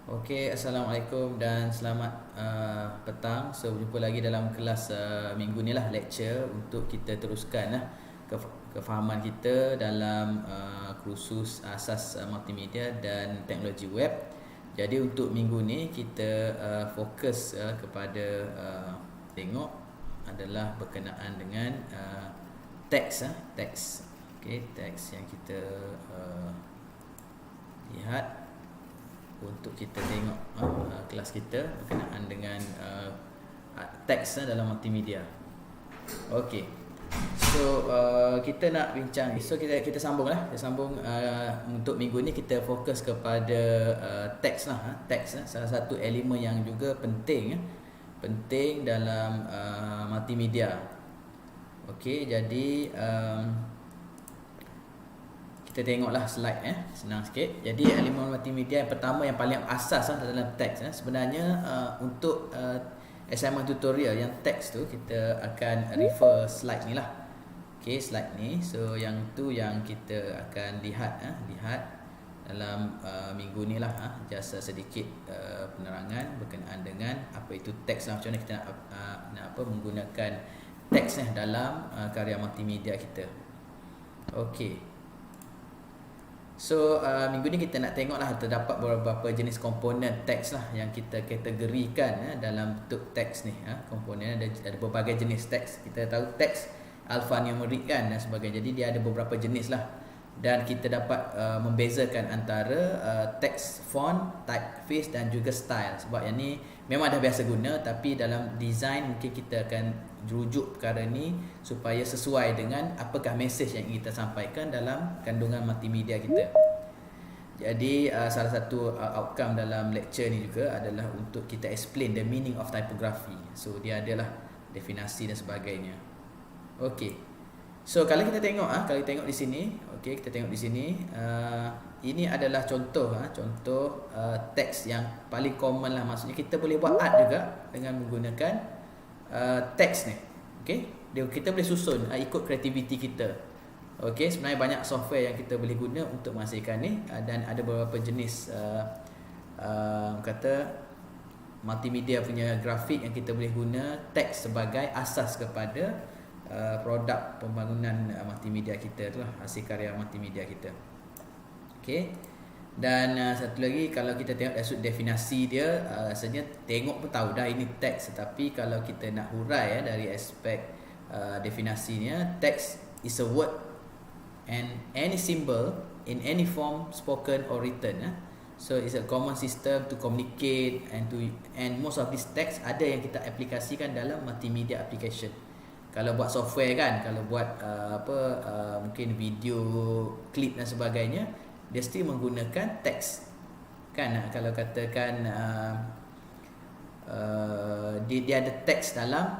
Okey, Assalamualaikum dan selamat petang. So, berjumpa lagi dalam kelas minggu ni lah, lecture untuk kita teruskan lah kefahaman kita dalam kursus asas multimedia dan teknologi web. Jadi untuk minggu ni kita fokus kepada tengok adalah berkenaan dengan teks teks. Okey, teks yang kita lihat untuk kita tengok kelas kita berkenaan dengan teks dalam multimedia. Okey. So kita nak bincang. So kita sambunglah. Kita sambung untuk minggu ni kita fokus kepada teks lah. Teks salah satu elemen yang juga penting penting dalam multimedia. Okey, jadi kita tengoklah slide senang sikit. Jadi elemen multimedia yang pertama yang paling asas dalam teks sebenarnya untuk assignment tutorial yang teks tu kita akan refer slide ni lah. Okey, slide ni. So yang tu yang kita akan lihat dalam minggu ni lah. Just sedikit penerangan berkenaan dengan apa itu teks lah, macam mana kita nak menggunakan teks dalam karya multimedia kita. Okey. So minggu ni kita nak tengok lah terdapat beberapa jenis komponen teks lah yang kita kategorikan dalam bentuk teks ni. Komponen ada berbagai jenis teks. Kita tahu teks alphanumeric kan dan sebagainya. Jadi dia ada beberapa jenis lah. Dan kita dapat membezakan antara teks font, typeface dan juga style. Sebab yang ni memang dah biasa guna, tapi dalam design mungkin kita akan rujuk perkara ni supaya sesuai dengan apakah mesej yang kita sampaikan dalam kandungan multimedia kita. Jadi salah satu outcome dalam lecture ni juga adalah untuk kita explain the meaning of typography. So dia adalah definisi dan sebagainya. Okey. So kalau kita tengok kalau kita tengok di sini, okey, kita tengok di sini, ini adalah contoh teks yang paling common lah. Maksudnya kita boleh buat art juga dengan menggunakan teks ni. Okey, kita boleh susun ikut kreativiti kita. Okey, sebenarnya banyak software yang kita boleh guna untuk menghasilkan ni, dan ada beberapa jenis kata multimedia punya grafik yang kita boleh guna teks sebagai asas kepada produk pembangunan multimedia kita tu lah, hasil karya multimedia kita. Okey. Dan satu lagi, kalau kita tengok dari sudut definisi dia, rasanya tengok pun tahu dah ini teks. Tetapi kalau kita nak hurai dari aspek definisinya, teks is a word and any symbol in any form, spoken or written. So it's a common system to communicate and most of these text ada yang kita aplikasikan dalam multimedia application. Kalau buat software kan, kalau buat mungkin video, klip dan sebagainya, dia still menggunakan teks kan. Kalau katakan dia ada teks dalam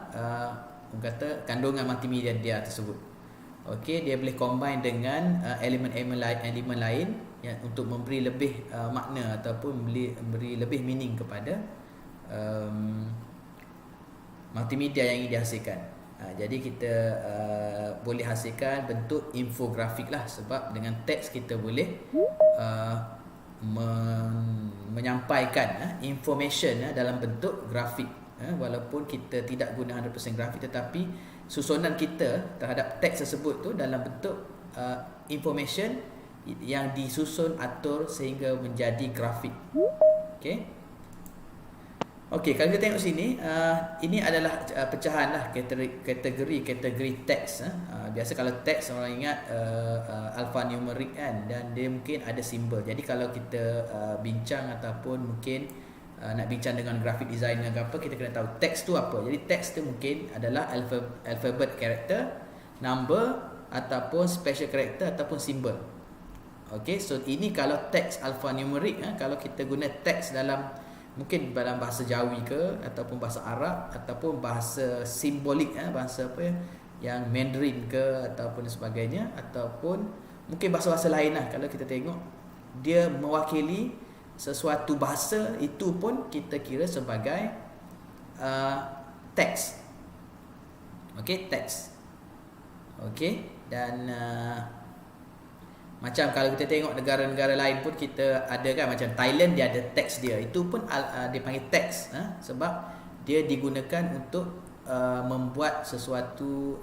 kata kandungan multimedia dia tersebut. Okey, dia boleh combine dengan elemen lain yang untuk memberi lebih makna ataupun memberi lebih meaning kepada multimedia yang ingin dihasilkan. Jadi kita boleh hasilkan bentuk infografik lah, sebab dengan teks kita boleh menyampaikan information dalam bentuk grafik. Walaupun kita tidak guna 100% grafik, tetapi susunan kita terhadap teks tersebut tu dalam bentuk information yang disusun atur sehingga menjadi grafik. Okey. Okey, kalau kita tengok sini, ini adalah pecahan lah kategori teks. Biasa kalau teks orang ingat alphanumeric kan, dan dia mungkin ada simbol. Jadi kalau kita bincang ataupun mungkin nak bincang dengan graphic designer ke apa, kita kena tahu teks tu apa. Jadi teks tu mungkin adalah alphabet character, number ataupun special character ataupun simbol. Okey, so ini kalau teks alphanumeric. Kalau kita guna teks mungkin dalam bahasa Jawi ke, ataupun bahasa Arab, ataupun bahasa simbolik, bahasa apa yang Mandarin ke, ataupun sebagainya, ataupun mungkin bahasa-bahasa lain lah. Kalau kita tengok dia mewakili sesuatu bahasa, itu pun kita kira sebagai teks. Okey, teks. Okey, dan Macam kalau kita tengok negara-negara lain pun kita ada kan, macam Thailand dia ada teks dia. Itu pun dia panggil teks, sebab dia digunakan untuk membuat sesuatu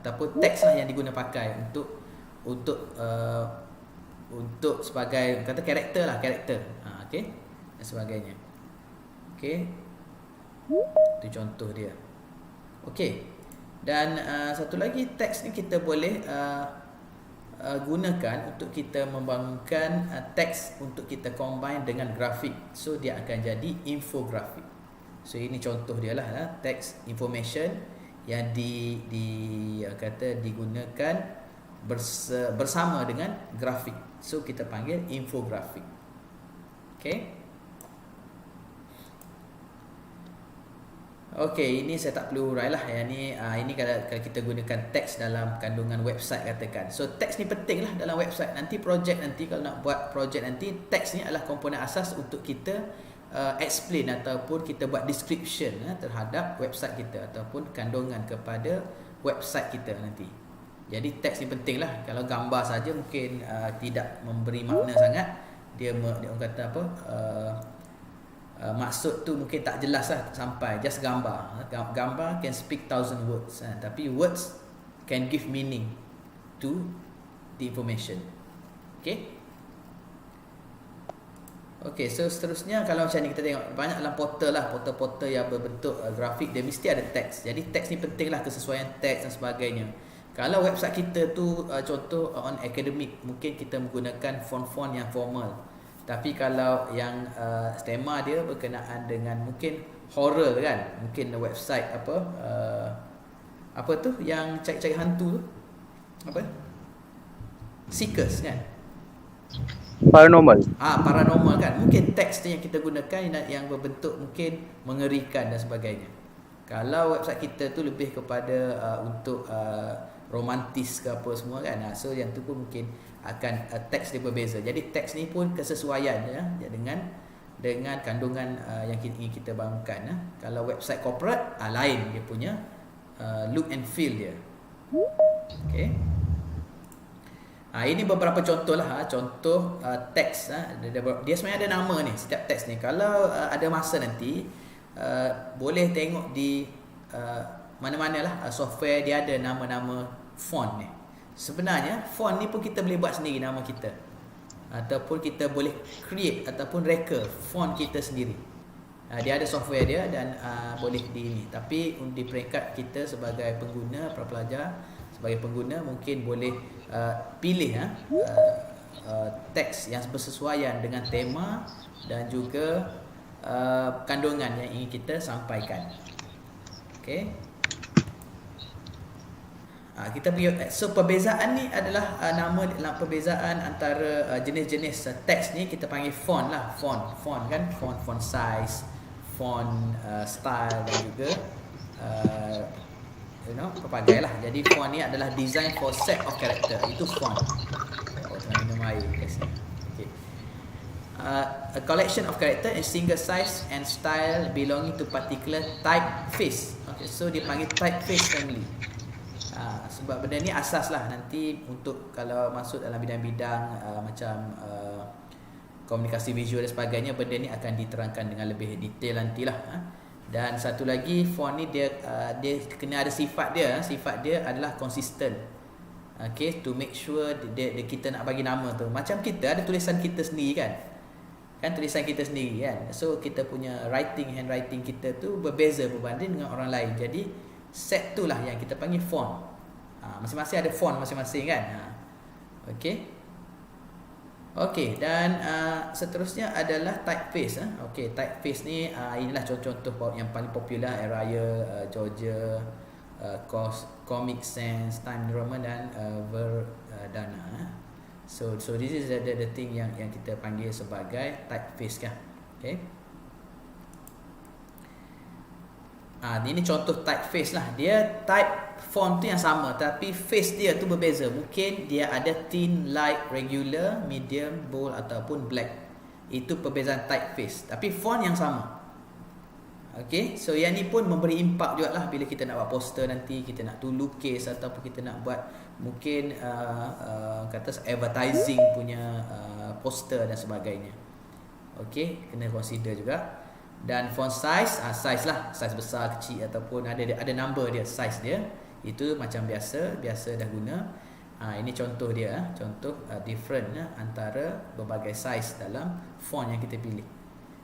ataupun teks lah yang diguna pakai untuk sebagai kata karakter lah, karakter. Okey, dan sebagainya. Okey, itu contoh dia. Okey, dan satu lagi teks ni kita boleh gunakan untuk kita membangunkan teks untuk kita combine dengan grafik. So dia akan jadi infografik. So ini contoh dia lah, teks information yang digunakan bersama dengan grafik. So kita panggil infografik. Okay. Okey, ini saya tak perlu hurailah. Ini kalau kita gunakan teks dalam kandungan website katakan. So teks ni penting lah dalam website. Nanti projek nanti, kalau nak buat projek nanti, teks ni adalah komponen asas untuk kita explain ataupun kita buat description terhadap website kita ataupun kandungan kepada website kita nanti. Jadi teks ni penting lah. Kalau gambar saja mungkin tidak memberi makna sangat. Dia orang kata apa, maksud tu mungkin tak jelas lah sampai, just gambar. Gambar can speak 1,000 words, tapi words can give meaning to the information. Okay, so seterusnya kalau macam ni kita tengok banyak dalam portal lah, portal-portal yang berbentuk grafik, dia mesti ada teks. Jadi teks ni penting lah, kesesuaian teks dan sebagainya. Kalau website kita tu contoh on academic, mungkin kita menggunakan font-font yang formal. Tapi kalau yang tema dia berkenaan dengan mungkin horror kan, mungkin website apa tu yang cari-cari hantu tu, apa, Seekers kan, paranormal. Paranormal kan, mungkin teks yang kita gunakan yang berbentuk mungkin mengerikan dan sebagainya. Kalau website kita tu lebih kepada untuk romantis ke apa semua kan, so yang tu pun mungkin akan teks dia berbeza. Jadi teks ni pun kesesuaian dengan kandungan yang ingin kita bangunkan. Kalau website corporate lain dia punya look and feel dia. Okay. Ini beberapa contoh lah, contoh teks. Dia sebenarnya ada nama ni, setiap teks ni. Kalau ada masa nanti boleh tengok di mana-mana lah software, dia ada nama-nama font ni. Sebenarnya font ni pun kita boleh buat sendiri nama kita, ataupun kita boleh create ataupun reka font kita sendiri. Dia ada software dia dan boleh di ini. Tapi di peringkat kita sebagai pengguna, para pelajar sebagai pengguna mungkin boleh pilih teks yang bersesuaian dengan tema dan juga kandungan yang ingin kita sampaikan. Okey. Kita pergi, so perbezaan ni adalah perbezaan antara jenis-jenis teks ni kita panggil font lah, font kan, font size, font style dan juga pelbagai lah. Jadi font ni adalah design for set of character, itu font. Minum air kat sini. Okay. A collection of character in single size and style belonging to particular typeface. Okay, so dia panggil typeface family. Sebab benda ni asas lah nanti untuk kalau masuk dalam bidang-bidang macam komunikasi visual dan sebagainya, benda ni akan diterangkan dengan lebih detail nantilah. Dan satu lagi, font ni dia kena ada sifat dia. Sifat dia adalah konsisten. Okay, to make sure kita nak bagi nama tu, macam kita ada tulisan kita sendiri kan tulisan kita sendiri kan. So kita punya handwriting kita tu berbeza berbanding dengan orang lain. Jadi set tu lah yang kita panggil font. Masing-masing ada font masing-masing kan. Okey, dan seterusnya adalah typeface. Okey, typeface ni inilah contoh-contoh yang paling popular, Araya, Georgia, Comic Sans, Time New Roman dan Verdana. So this is the thing yang kita panggil sebagai typeface kan. Okey. Ini contoh typeface lah. Dia type font tu yang sama tapi face dia tu berbeza. Mungkin dia ada thin, light, regular, medium, bold ataupun black. Itu perbezaan typeface. Tapi font yang sama. Okay, so yang ni pun memberi impak jugalah bila kita nak buat poster nanti, kita nak lukis ataupun kita nak buat mungkin kata advertising punya poster dan sebagainya. Okay, kena consider juga. Dan font size, size lah, size besar, kecil ataupun ada number dia, size dia. Itu macam biasa dah guna. Ini contoh dia, contoh different antara berbagai size dalam font yang kita pilih.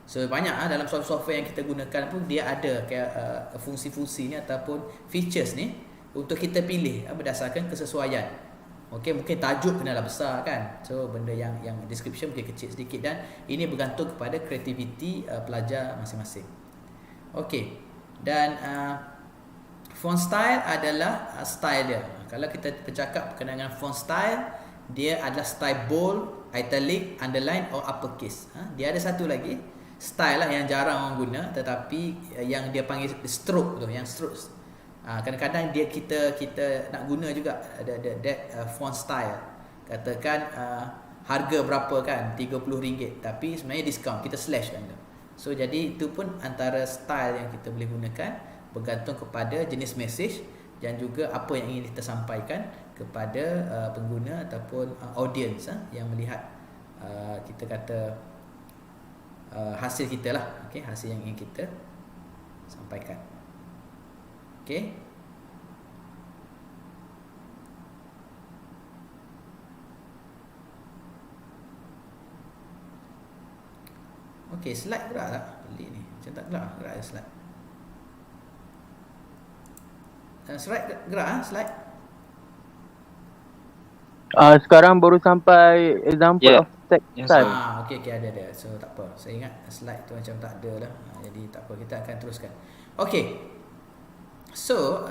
So banyak dalam software yang kita gunakan pun dia ada fungsi-fungsi ni ataupun features ni untuk kita pilih berdasarkan kesesuaian. Okey, mungkin tajuk kenalah besar kan. So benda yang description mungkin kecil sedikit, dan ini bergantung kepada kreativiti pelajar masing-masing. Okey. Dan font style adalah style dia. Kalau kita bercakap berkenaan dengan font style, dia adalah style bold, italic, underline or uppercase. Dia ada satu lagi style lah yang jarang orang guna, tetapi yang dia panggil stroke tu, yang strokes. Kadang-kadang kita nak guna juga that font style. Katakan harga berapa kan, RM30, tapi sebenarnya diskaun, kita slash kan tu. So jadi itu pun antara style yang kita boleh gunakan, bergantung kepada jenis message dan juga apa yang ingin kita sampaikan kepada pengguna ataupun audience yang melihat kita kata hasil kita lah, okay, hasil yang ingin kita sampaikan. Okay. Okay, slide gerak tak? Pelik ni, macam tak gerak slide. Slide gerak slide. Sekarang baru sampai example of text style. Okey ada. So tak apa. Saya ingat slide tu macam tak ada lah. Jadi tak apa, kita akan teruskan. Okey. So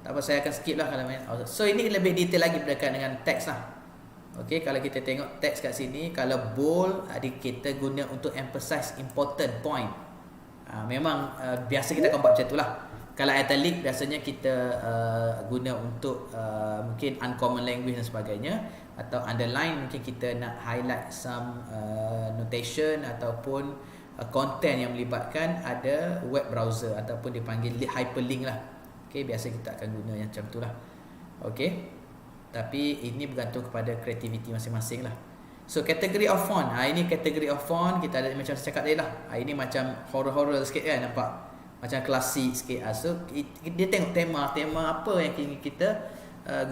tak apa, saya akan skip lah kalau main. So ini lebih detail lagi berkaitan dengan teks lah. Okey, kalau kita tengok teks kat sini, kalau bold kita guna untuk emphasize important point. Memang biasa kita akan buat macam tu lah. Kalau italic biasanya kita guna untuk mungkin uncommon language dan sebagainya, atau underline mungkin kita nak highlight some notation ataupun content yang melibatkan ada web browser ataupun dipanggil hyperlink lah. Okay, biasa kita akan guna yang macam tu lah. Okay, tapi ini bergantung kepada kreativiti masing-masing lah. So category of font, ini category of font kita ada macam saya cakap tadi lah. Ini macam horror-horror sikit kan, nampak macam klasik sikit. So dia tengok tema apa yang ingin kita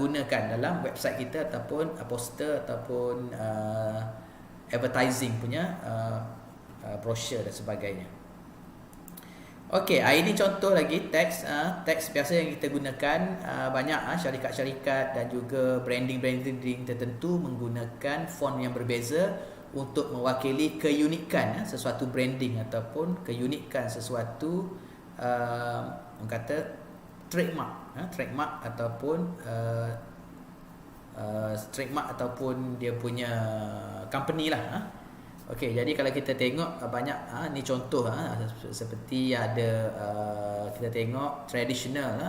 gunakan dalam website kita ataupun poster ataupun advertising punya brochure dan sebagainya. Okey, ini contoh lagi teks. Teks biasa yang kita gunakan banyak syarikat-syarikat dan juga branding tertentu menggunakan font yang berbeza untuk mewakili keunikan sesuatu branding ataupun keunikan sesuatu orang kata trademark ataupun trademark ataupun dia punya company lah. Okey, jadi kalau kita tengok banyak ni contoh seperti ada kita tengok traditional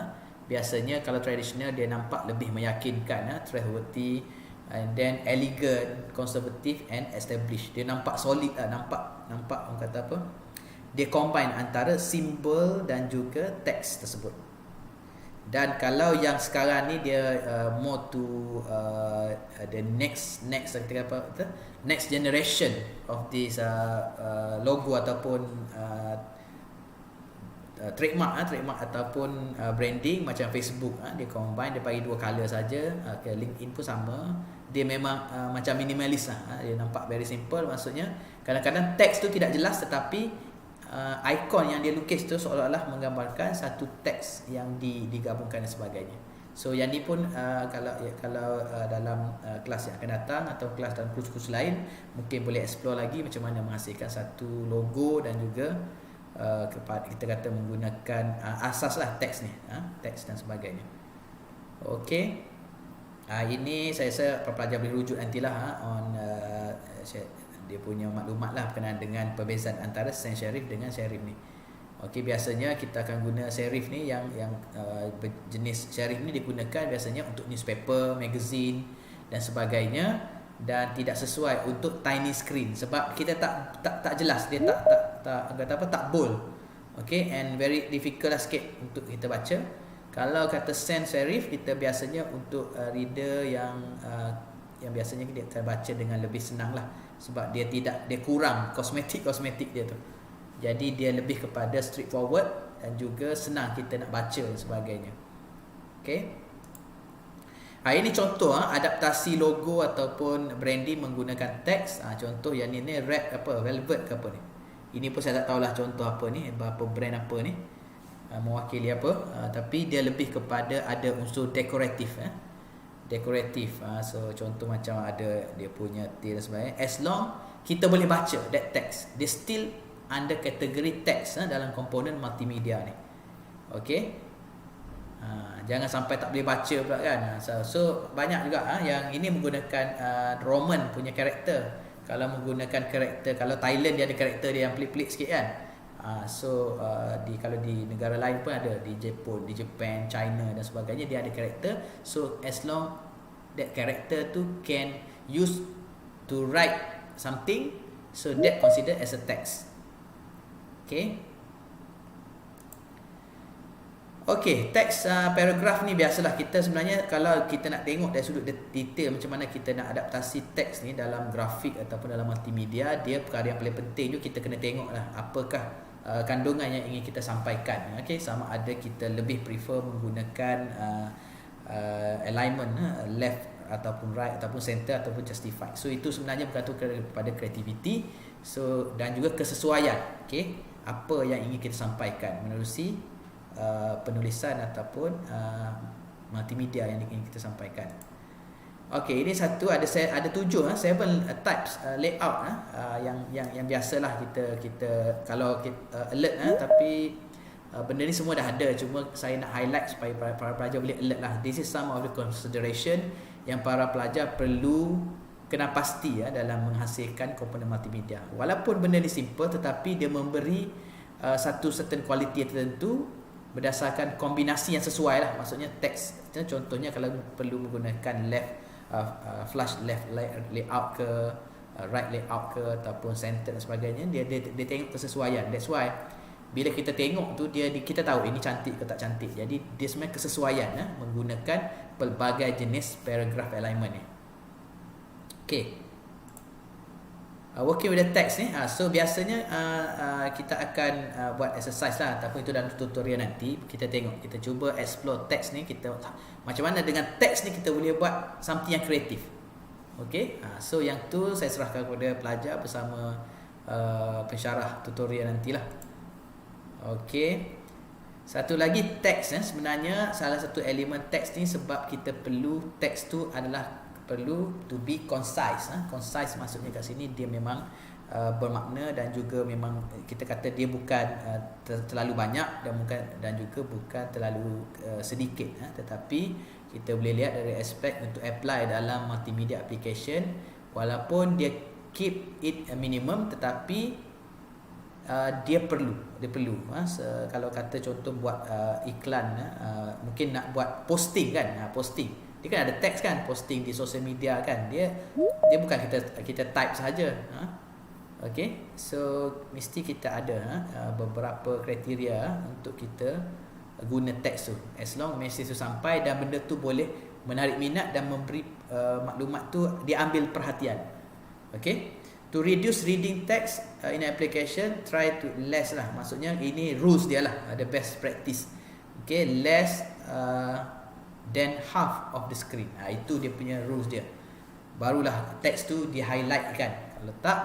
biasanya kalau traditional dia nampak lebih meyakinkan, trustworthy, and then elegant, conservative and established. Dia nampak solid nampak orang kata apa? Dia combine antara simbol dan juga teks tersebut. Dan kalau yang sekarang ni dia more to the next generation of this logo ataupun trademark ataupun branding macam Facebook, dia combine, dia bagi dua color saja. LinkedIn pun sama, dia memang macam minimalis lah. Dia nampak very simple, maksudnya kadang-kadang teks tu tidak jelas tetapi ikon yang dia lukis tu seolah-olah menggambarkan satu teks yang digabungkan dan sebagainya. So yang ni pun kalau dalam kelas yang akan datang atau kelas dalam kursus lain mungkin boleh explore lagi macam mana menghasilkan satu logo dan juga kita kata menggunakan asas lah teks ni, teks dan sebagainya. Okey. Ini saya rasa pelajar boleh rujuk nantilah on dia punya maklumat lah berkenaan dengan perbezaan antara sans serif dengan serif ni. Okey, biasanya kita akan guna serif ni yang jenis serif ni digunakan biasanya untuk newspaper, magazine dan sebagainya. dan tidak sesuai untuk tiny screen sebab kita tak jelas, dia tak kata apa, tak bold. Okay, and very difficult lah sikit untuk kita baca. Kalau kata sans serif, kita biasanya untuk reader yang biasanya dia akan baca dengan lebih senang lah, sebab dia kurang kosmetik dia tu. Jadi dia lebih kepada straightforward dan juga senang kita nak baca dan sebagainya. Okay. Ini contoh adaptasi logo ataupun branding menggunakan teks. Contoh yang ni red apa, velvet ke apa ni. Ini pun saya tak tahulah contoh apa ni, apa brand apa ni, mewakili apa, tapi dia lebih kepada ada unsur dekoratif. Dekoratif. So contoh macam ada dia punya tail dan sebagainya. As long kita boleh baca that text, dia still under kategori teks dalam komponen multimedia ni. Okay. Jangan sampai tak boleh baca pula kan. So banyak juga yang ini menggunakan Roman punya karakter. Kalau menggunakan karakter, kalau Thailand dia ada karakter dia yang pelik-pelik sikit kan. Kalau di negara lain pun ada, di Jepun, di Japan, China dan sebagainya, dia ada karakter. So as long that character tu can use to write something, so that considered as a text. Okay. Okey, teks paragraf ni biasalah kita sebenarnya kalau kita nak tengok dari sudut detail macam mana kita nak adaptasi teks ni dalam grafik ataupun dalam multimedia, dia perkara yang paling penting tu kita kena tengoklah apakah kandungan yang ingin kita sampaikan. Okey, sama ada kita lebih prefer menggunakan alignment left ataupun right ataupun center ataupun justified. So itu sebenarnya bergantung kepada kreativiti, so dan juga kesesuaian. Okey, apa yang ingin kita sampaikan menerusi penulisan ataupun multimedia yang ingin kita sampaikan. Okey, ini satu, ada 7 seven types layout yang biasalah kita kalau kita alert tapi benda ni semua dah ada, cuma saya nak highlight supaya para pelajar boleh alert lah. This is some of the consideration yang para pelajar perlu kena pasti dalam menghasilkan komponen multimedia. Walaupun benda ni simple, tetapi dia memberi satu certain quality tertentu berdasarkan kombinasi yang sesuai lah. Maksudnya teks, contohnya kalau perlu menggunakan flush left layout ke right layout ke ataupun center dan sebagainya, dia tengok kesesuaian. That's why bila kita tengok tu kita tahu ini cantik ke tak cantik. Jadi dia sebenarnya kesesuaian menggunakan pelbagai jenis paragraph alignment ni. Okay, working with the text ni, so biasanya kita akan buat exercise lah ataupun itu dalam tutorial nanti. Kita tengok, kita cuba explore teks ni, kita macam mana dengan teks ni kita boleh buat something yang kreatif. Okay, so yang tu saya serahkan kepada pelajar bersama pensyarah tutorial nantilah. Okay, satu lagi teks sebenarnya salah satu elemen teks ni, sebab kita perlu teks tu adalah perlu to be concise. Concise maksudnya kat sini dia memang bermakna dan juga memang kita kata dia bukan terlalu banyak dan juga bukan terlalu sedikit, tetapi kita boleh lihat dari aspek untuk apply dalam multimedia application, walaupun dia keep it a minimum, tetapi dia perlu kalau kata contoh buat iklan, mungkin nak buat posting kan, posting dia kan ada teks kan, posting di social media kan, dia bukan kita type saja. Okay, so mesti kita ada beberapa kriteria untuk kita guna teks tu, as long message tu sampai dan benda tu boleh menarik minat dan memberi maklumat tu diambil perhatian. Okay, to reduce reading text in application, try to less lah, maksudnya ini rules dia lah, the best practice. Okay, less then half of the screen. Itu dia punya rules dia. Barulah teks tu di highlight kan. Kalau tak,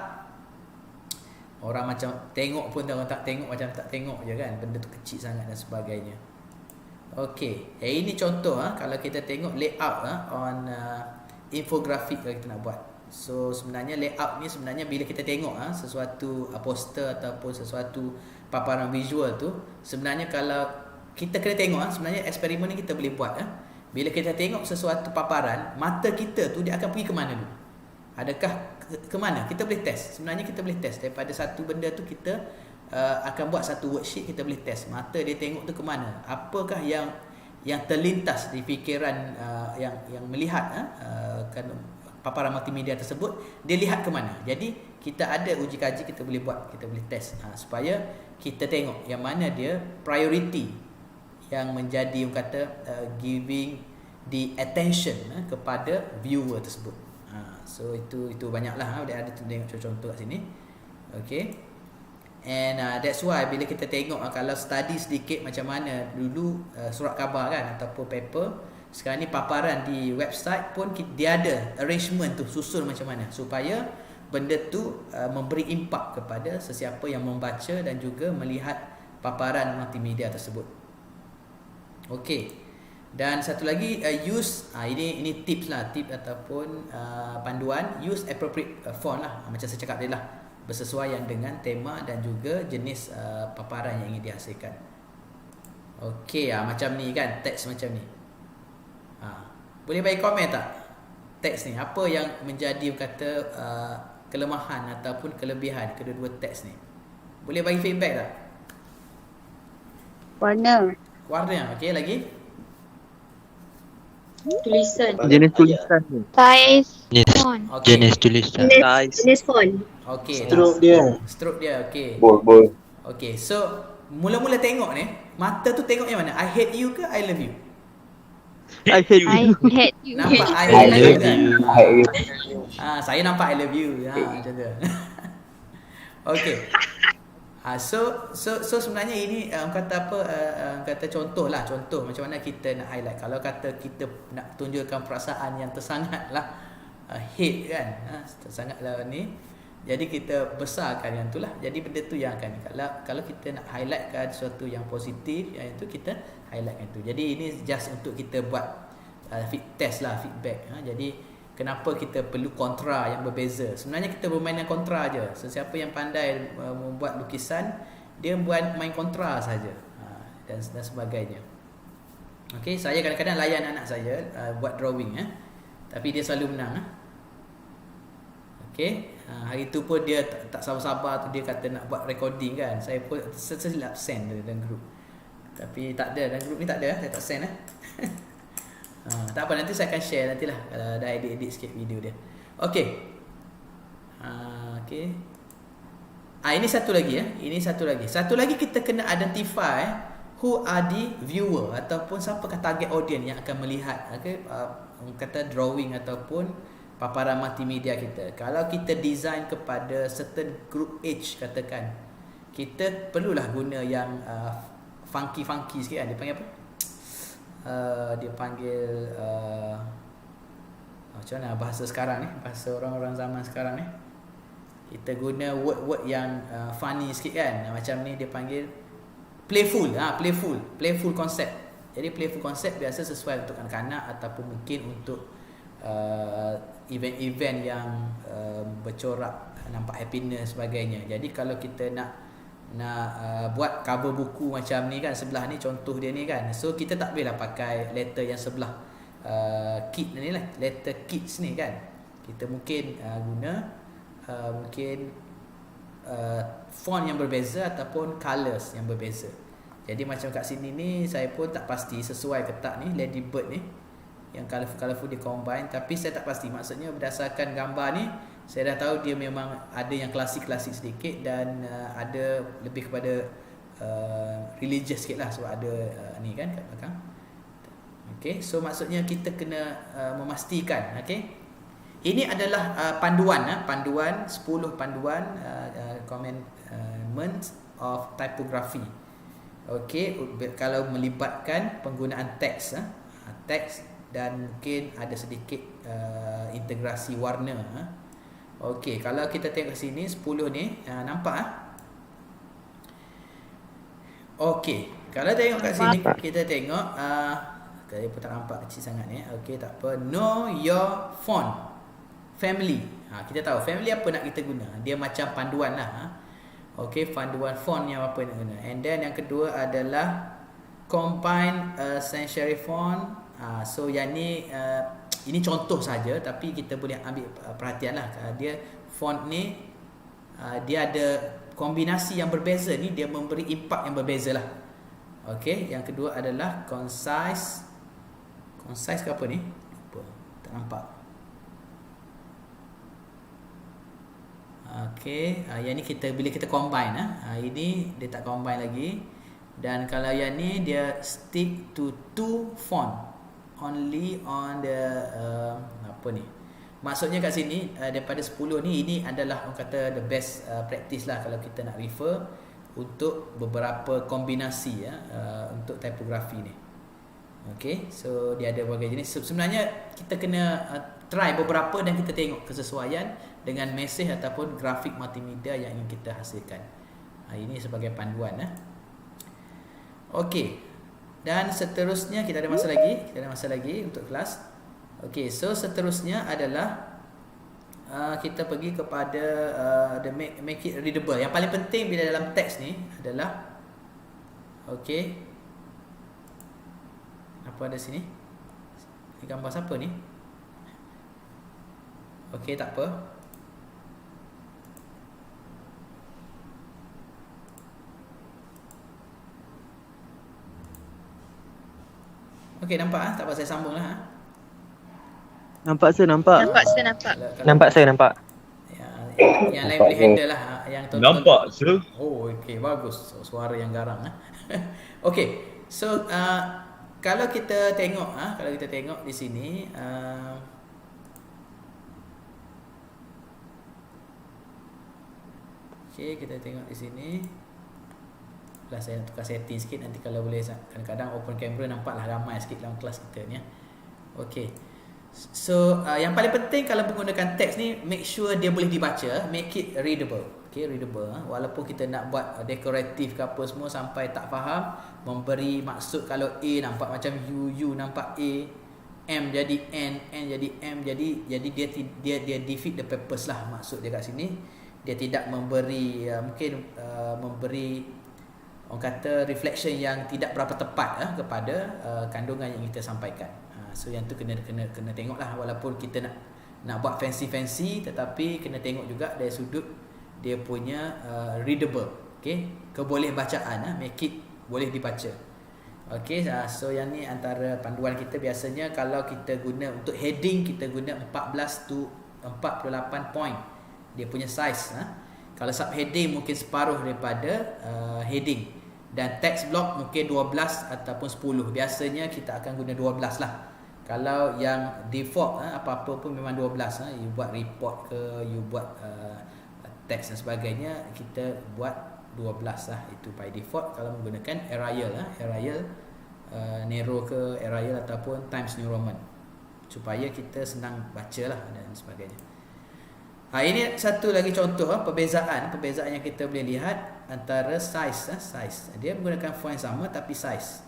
orang macam tengok pun orang tak tengok, macam tak tengok je kan, benda tu kecil sangat dan sebagainya. Okey, ini contoh kalau kita tengok layout on infografik kalau kita nak buat. So sebenarnya layout ni sebenarnya bila kita tengok sesuatu poster ataupun sesuatu paparan visual tu, sebenarnya kalau kita kena tengok sebenarnya eksperimen ni kita boleh buat. Bila kita tengok sesuatu paparan, mata kita tu dia akan pergi ke mana dulu? Adakah ke mana? Kita boleh test. Sebenarnya kita boleh test daripada satu benda tu, kita akan buat satu worksheet, kita boleh test. Mata dia tengok tu ke mana? Apakah yang terlintas di fikiran yang melihat kan paparan multimedia tersebut, dia lihat ke mana. Jadi kita ada uji kaji, kita boleh buat, kita boleh test supaya kita tengok yang mana dia priority yang menjadi giving the attention kepada viewer tersebut. So itu banyaklah dia ada tengok contoh kat sini. Okay. And that's why bila kita tengok kalau study sedikit macam mana dulu surat khabar kan ataupun paper, sekarang ni paparan di website pun dia ada arrangement tu, susun macam mana supaya benda tu memberi impak kepada sesiapa yang membaca dan juga melihat paparan multimedia tersebut. Okey. Dan satu lagi use ini tips lah, tip ataupun panduan, use appropriate font lah, macam saya cakap tadi lah, bersesuaian dengan tema dan juga jenis paparan yang ingin dihasilkan. Okey, macam ni kan, teks macam ni. Boleh bagi komen tak? Teks ni, apa yang menjadi kelemahan ataupun kelebihan kedua-dua teks ni? Boleh bagi feedback tak? Warna. Warna, okey, lagi? Tulisan. Jenis tulisan ni. Size. Jenis, Font. Okay. jenis tulisan. Jenis font. Okey. Stroke dia, okey. Bol. Okey, so mula-mula tengok ni, mata tu tengok yang mana? I hate you ke I love you? I hate I you. hate you. Nampak I I love you love kan? you. Saya nampak I love you. Macam tu. Okey. So sebenarnya ini kata contoh macam mana kita nak highlight. Kalau kata kita nak tunjukkan perasaan yang tersangatlah hate kan, tersangatlah ni, jadi kita besarkan yang itulah. Jadi benda tu yang akan, kalau kita nak highlightkan sesuatu yang positif, yang itu kita highlightkan tu. Jadi ini just untuk kita buat test lah, feedback. Jadi kenapa kita perlu kontra yang berbeza? Sebenarnya kita bermain dengan kontra je. Sesiapa yang pandai membuat lukisan, dia main kontra saja, dan sebagainya. Okey, saya kadang-kadang layan anak saya buat drawing, tapi dia selalu menang. Okey, hari tu pun dia tak sabar-sabar tu, dia kata nak buat recording kan. Saya pun silap send dalam group, tapi tak ada, dalam group ni tak ada, saya tak send. Tak apa, nanti saya akan share nantilah kalau dah edit sikit video dia. Okey. Okey. Ini satu lagi Satu lagi kita kena identify who are the viewer ataupun siapakah target audience yang akan melihat kata drawing ataupun paparan multimedia kita. Kalau kita design kepada certain group age katakan, kita perlulah guna yang funky sikit kan. Dia panggil apa? Dia panggil macam mana bahasa sekarang ni, bahasa orang-orang zaman sekarang ni, kita guna word-word yang funny sikit kan. Macam ni dia panggil playful concept. Jadi playful concept biasa sesuai untuk anak-anak ataupun mungkin untuk event-event yang bercorak, nampak happiness sebagainya. Jadi kalau kita nak buat cover buku macam ni kan, sebelah ni contoh dia ni kan, so kita tak boleh lah pakai letter yang sebelah kid ni lah, letter kids ni kan. Kita mungkin guna font yang berbeza ataupun colours yang berbeza. Jadi macam kat sini ni saya pun tak pasti sesuai ke tak ni Ladybird ni, yang colourful dia combine, tapi saya tak pasti. Maksudnya berdasarkan gambar ni saya dah tahu dia memang ada yang klasik-klasik sedikit dan ada lebih kepada religious sikit lah, sebab ada ni kan kat belakang. Okay, so maksudnya kita kena memastikan. Okay, ini adalah panduan 10 panduan commandments of typography. Okay, kalau melibatkan penggunaan teks dan mungkin ada sedikit integrasi warna. Okey, kalau kita tengok sini 10 ni, nampak Okey, kalau tengok kat sini kita tengok saya pun tak nampak kecil sangat ni. Okey, tak apa. Know your font family. Kita tahu family apa nak kita guna. Dia macam panduan lah. Okey, panduan font yang apa nak guna. And then yang kedua adalah combine sanctuary font. So yang ni ini contoh saja, tapi kita boleh ambil perhatian lah. Dia font ni dia ada kombinasi yang berbeza ni, dia memberi impak yang berbeza lah. Okey, yang kedua adalah concise ke apa ni? Lupa, tak nampak. Okey, yang ni kita bila kita combine ini dia tak combine lagi. Dan kalau yang ni dia stick to 2 font only on the apa ni? Maksudnya kat sini daripada 10 ni, ini adalah orang kata the best practice lah kalau kita nak refer untuk beberapa kombinasi untuk tipografi ni. Okey, so dia ada berbagai jenis. Sebenarnya kita kena try beberapa dan kita tengok kesesuaian dengan mesej ataupun grafik multimedia yang ingin kita hasilkan. Ini sebagai panduan. Okey. Dan seterusnya kita ada masa lagi untuk kelas. Okey, so seterusnya adalah kita pergi kepada the make it readable. Yang paling penting bila dalam teks ni adalah okey. Apa ada sini? Ini gambar siapa ni? Okey, tak apa. Okey, nampak tak apa, saya sambung lah. Nampak sir, nampak. Nampak saya nampak. Yang lain boleh handle lah, yang tonton. Nampak sir. Oh, okey, bagus. Suara yang garang. Okey. So kalau kita tengok di sini okey, kita tengok di sini. Saya nak tukar setting sikit, nanti kalau boleh kadang-kadang open camera nampaklah ramai sikit dalam kelas kita ni. Okey. So yang paling penting kalau menggunakan teks ni, make sure dia boleh dibaca, make it readable. Okey, readable. Walaupun kita nak buat dekoratif ke apa semua sampai tak faham, memberi maksud, kalau A nampak macam U nampak A, M jadi N jadi M, jadi dia defeat the purpose lah maksud dia kat sini. Dia tidak memberi memberi orang kata reflection yang tidak berapa tepat kepada kandungan yang kita sampaikan. So yang tu kena tengoklah, walaupun kita nak buat fancy tetapi kena tengok juga dari sudut dia punya readable. Okey, keboleh bacaan, make it boleh dibaca. Okey, so yang ni antara panduan kita. Biasanya kalau kita guna untuk heading, kita guna 14 to 48 point dia punya size. Kalau subheading mungkin separuh daripada heading, dan text block mungkin 12 ataupun 10. Biasanya kita akan guna 12 lah. Kalau yang default apa-apa pun memang 12. You buat report ke, you buat text dan sebagainya, kita buat 12 lah. Itu by default kalau menggunakan Arial narrow ke Arial ataupun Times New Roman, supaya kita senang baca lah dan sebagainya. Ini satu lagi contoh perbezaan yang kita boleh lihat antara size. Dia menggunakan font yang sama tapi size.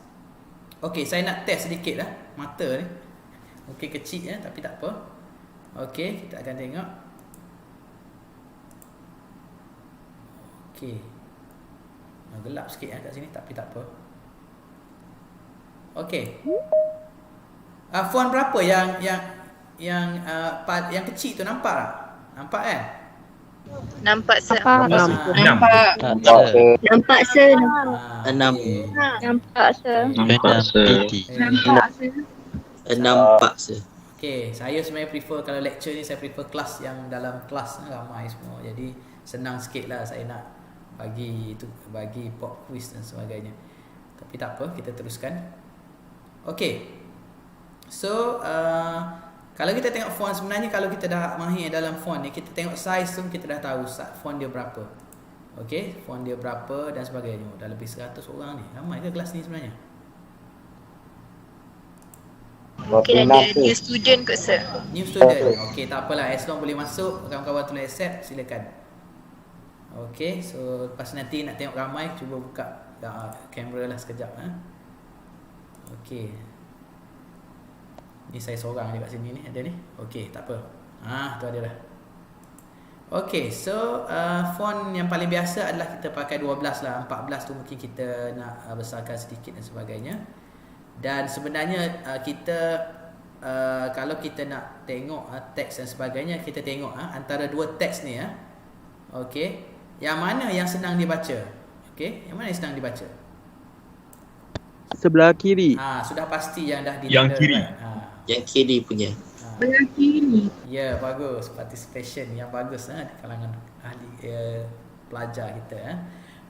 Okey, saya nak test sedikit lah mata ni. Mungkin kecil tapi tak apa. Okey, kita akan tengok. Okey. Gelap sikit kat sini tapi tak apa. Okey. Font berapa yang kecil tu, nampak tak? Nampak kan? Nampak sir. Nampak. Nampak sir. 6. Nampak sir. Nampak sir. Okey, saya sebenarnya prefer, kalau lecture ni saya prefer kelas yang dalam kelas ramai semua. Jadi senang sikit lah saya nak bagi pop quiz dan sebagainya. Tapi tak apa, kita teruskan. Okey. So kalau kita tengok font, sebenarnya kalau kita dah mahir dalam font ni, kita tengok size tu kita dah tahu font dia berapa. Okey, font dia berapa dan sebagainya. Dah lebih 100 orang ni. Ramai ke kelas ni sebenarnya? Mungkin ada new student kot sir. New student. Okey, tak apalah, as long boleh masuk, kawan-kawan tulis accept, silakan. Okey, so lepas nanti nak tengok ramai, cuba buka kamera lah sekejap. Okey. Ni saya seorang je kat sini ni, ada ni. Okey, tak apa. Tu ada dah. Okey, so font yang paling biasa adalah kita pakai 12 lah. 14 tu mungkin kita nak besarkan sedikit dan sebagainya. Dan sebenarnya kita kalau kita nak tengok teks dan sebagainya, kita tengok antara dua teks ni okey, yang mana yang senang dibaca? Okey, yang mana yang senang dibaca? Sebelah kiri. Sudah pasti yang dah Yang kiri. Yang kiri punya. Mengakhiri. Ya, bagus. Participation yang bagus di kalangan ahli pelajar kita.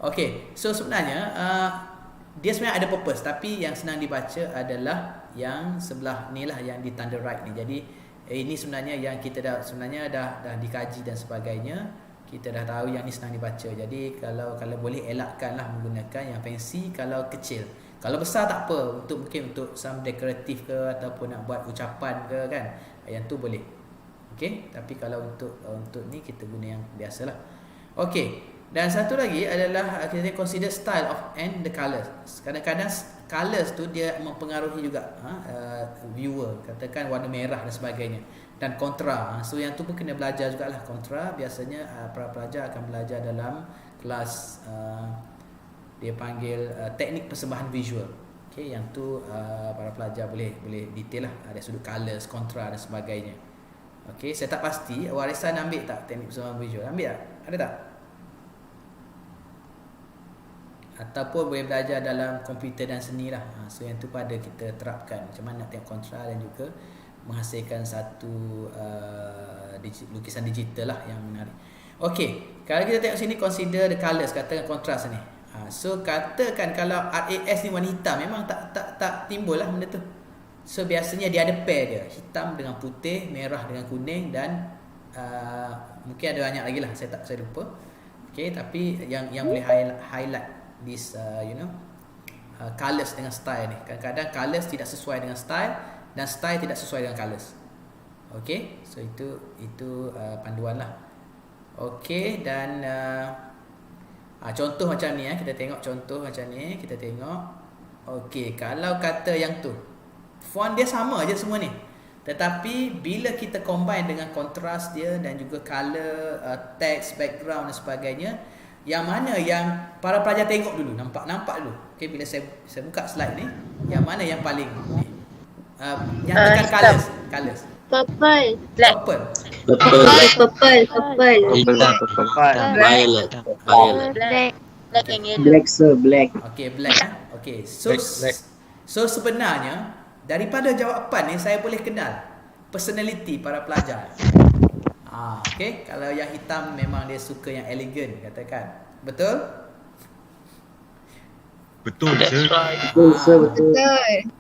Okey, so sebenarnya dia sebenarnya ada purpose, tapi yang senang dibaca adalah yang sebelah ni lah, yang di tanda right ni. Jadi ini sebenarnya yang kita dah dikaji dan sebagainya. Kita dah tahu yang ni senang dibaca. Jadi kalau boleh elakkanlah menggunakan yang fancy kalau kecil. Kalau besar tak apa, mungkin untuk some dekoratif ke ataupun nak buat ucapan ke kan. Yang tu boleh. Okey, tapi kalau untuk ni kita guna yang biasalah. Okey. Dan satu lagi adalah kita consider style of and the colours. Kadang-kadang colours tu dia mempengaruhi juga viewer. Katakan warna merah dan sebagainya. Dan kontra. So yang tu pun kena belajar jugalah. Kontra biasanya para pelajar akan belajar dalam kelas dia panggil teknik persembahan visual. Okey, yang tu para pelajar boleh detail lah dari sudut colours, kontra dan sebagainya. Okey, saya tak pasti warisan ambil tak teknik persembahan visual? Ambil tak? Ada tak? Ataupun boleh belajar dalam komputer dan seni lah. So yang tu pada kita terapkan macam mana nak tengok kontra dan juga menghasilkan satu lukisan digital lah yang menarik. Okey, kalau kita tengok sini consider the colours, katakan kontras ni. So katakan kalau RAS ni warna hitam, memang tak timbul lah benda tu. So biasanya dia ada pair dia, hitam dengan putih, merah dengan kuning dan mungkin ada banyak lagi lah, saya lupa. Okey, tapi yang boleh highlight this colours dengan style ni. Kadang-kadang colours tidak sesuai dengan style dan style tidak sesuai dengan colours. Okey, so itu panduan lah. Okey, dan contoh macam ni kita tengok contoh macam ni, kita tengok. Okey, kalau kata yang tu font dia sama aje semua ni, tetapi bila kita combine dengan kontras dia dan juga color, text, background dan sebagainya, yang mana yang para pelajar tengok dulu, nampak dulu. Okey, bila saya buka slide ni, yang mana yang paling ni? Yang tekan colors. Purple. Black. Purple. Purple. Violet. Black. Black and yellow. Black sir, black. Okey, black. Okey, so sebenarnya daripada jawapan ni saya boleh kenal personality para pelajar. Okey, kalau yang hitam memang dia suka yang elegan, katakan. Betul? Betul sir. Betul.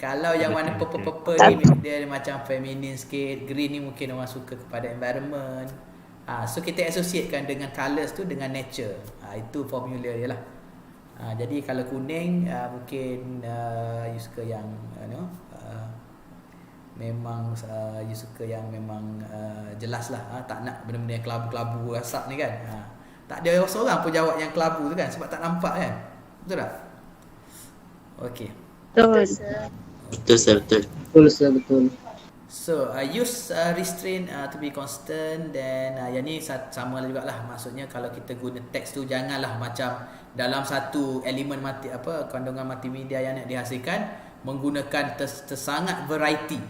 Kalau yang warna purple ni dia macam feminin sikit, green ni mungkin orang suka kepada environment. So kita associatekan dengan colours tu dengan nature. Itu formula dia lah. Jadi kalau kuning mungkin you suka yang memang you suka yang memang jelas lah, tak nak benda-benda yang kelabu-kelabu rasak ni kan. Tak ada seorang pun jawab yang kelabu tu kan, sebab tak nampak kan. Betul tak? Okey. Betul. Betul. So use restraint to be constant. Dan yang ni sama juga lah. Maksudnya kalau kita guna teks tu, janganlah macam dalam satu elemen kandungan multimedia yang nak dihasilkan menggunakan tersangat variety.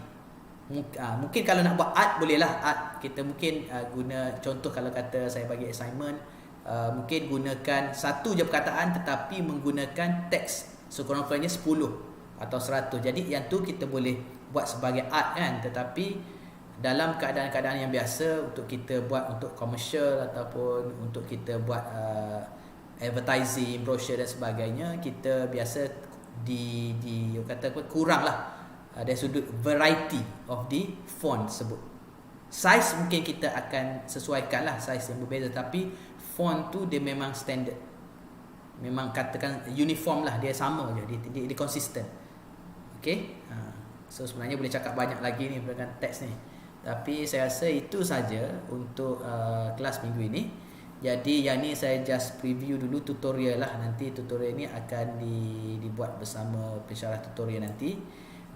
Mungkin kalau nak buat art, bolehlah art. Kita mungkin guna contoh, kalau kata saya bagi assignment, mungkin gunakan satu je perkataan tetapi menggunakan teks sekurang-kurangnya 10 atau 100. Jadi yang tu kita boleh buat sebagai art kan. Tetapi dalam keadaan-keadaan yang biasa, untuk kita buat untuk komersial ataupun untuk kita buat advertising, brochure dan sebagainya, kita biasa kurang lah dari sudut variety of the font tersebut. Size mungkin kita akan sesuaikan lah, size yang berbeza, tapi font tu dia memang standard, memang katakan uniform lah, dia sama je, dia konsisten. Okay, so sebenarnya boleh cakap banyak lagi ni dengan teks ni, tapi saya rasa itu saja untuk kelas minggu ini. Jadi yang ni saya just preview dulu tutorial lah. Nanti tutorial ni akan dibuat bersama pensyarah tutorial nanti.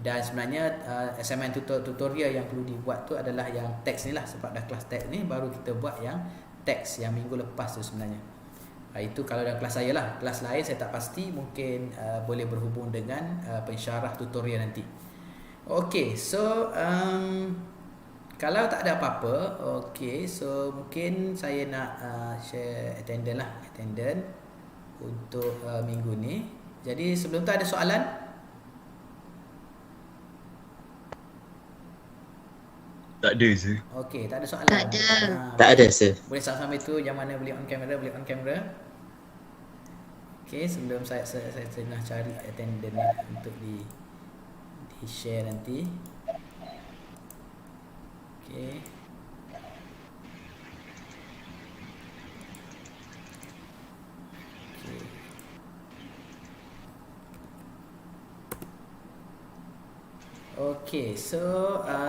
Dan sebenarnya assignment tutorial yang perlu dibuat tu adalah yang teks ni lah. Sebab dah kelas teks ni, baru kita buat yang teks yang minggu lepas tu sebenarnya. Itu kalau dalam kelas saya lah. Kelas lain saya tak pasti, mungkin boleh berhubung dengan pensyarah tutorial nanti. Okay, so kalau tak ada apa-apa, okay, so mungkin saya nak share attendance untuk minggu ni. Jadi sebelum tu ada soalan? Tak ada je. Okey, tak ada soalan. Tak ada. Tak ada sir. Boleh sama-sama itu yang mana boleh on camera. Okey, sebelum saya tengah cari attendant ni untuk di share nanti. Okey. Okey, so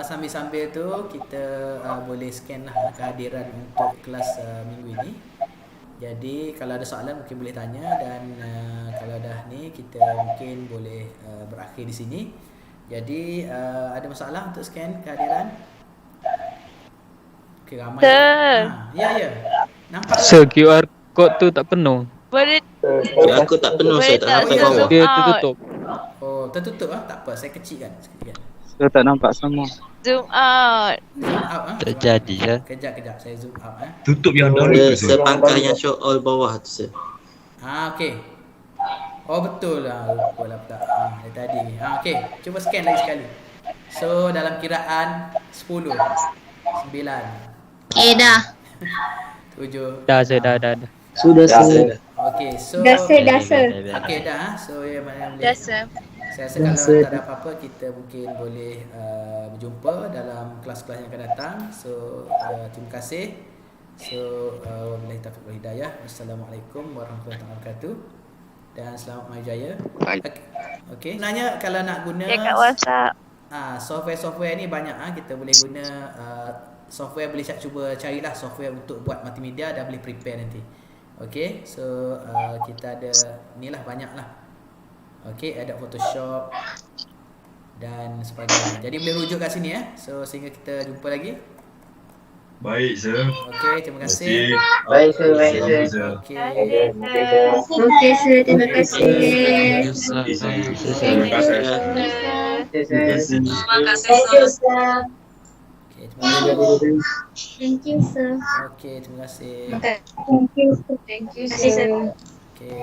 sambil-sambil tu kita boleh scan lah kehadiran untuk kelas minggu ini. Jadi kalau ada soalan mungkin boleh tanya, dan kalau dah ni kita mungkin boleh berakhir di sini. Jadi ada masalah untuk scan kehadiran? Okey, ramai. Ya. Nampak Sir, QR code tu tak penuh. Boleh Aku tak penuh boleh saya tak tak nampak zoom bawah. Dia out? tertutup. Oh, tertutup tak apa. Saya kecilkan sikit kan. Saya tak nampak sama. Zoom out. Zoom out Tak jadi ya. Kejap saya zoom out Tutup yang Ada download tu sir. sepangkah yang show all bawah tu sir. Okey. Oh betul lah, lupa lah pula. Dari tadi ni. Okey, cuba scan lagi sekali. So dalam kiraan 10, 9, Okay dah. 7. Dah sir, dah. Sudah sir. Okey, so Dah. okey dah. So yang mana boleh. Dah sir. Saya rasa kalau tak ada apa-apa, kita mungkin boleh berjumpa dalam kelas-kelas yang akan datang. So terima kasih. So wabillahi taufiq wal hidayah. Wassalamualaikum warahmatullahi wabarakatuh. Dan selamat maju jaya. Okey. Sebenarnya kalau nak guna Dekat WhatsApp. software ni banyak kita boleh guna software, boleh cuba carilah software untuk buat multimedia, dah boleh prepare nanti. Okey, so kita ada ni lah, banyak lah. Okey, ada Photoshop dan sebagainya. Jadi boleh rujuk kat sini So sehingga kita jumpa lagi. Baik sir. Okey, terima kasih. Baik sir, baik sir. Sir. Okey. Okay sir, terima kasih. Terima kasih. Terima kasih. Terima kasih. Terima kasih sir. Okey, terima kasih. Thank you sir. Okey, terima kasih. Thank you sir. Okey.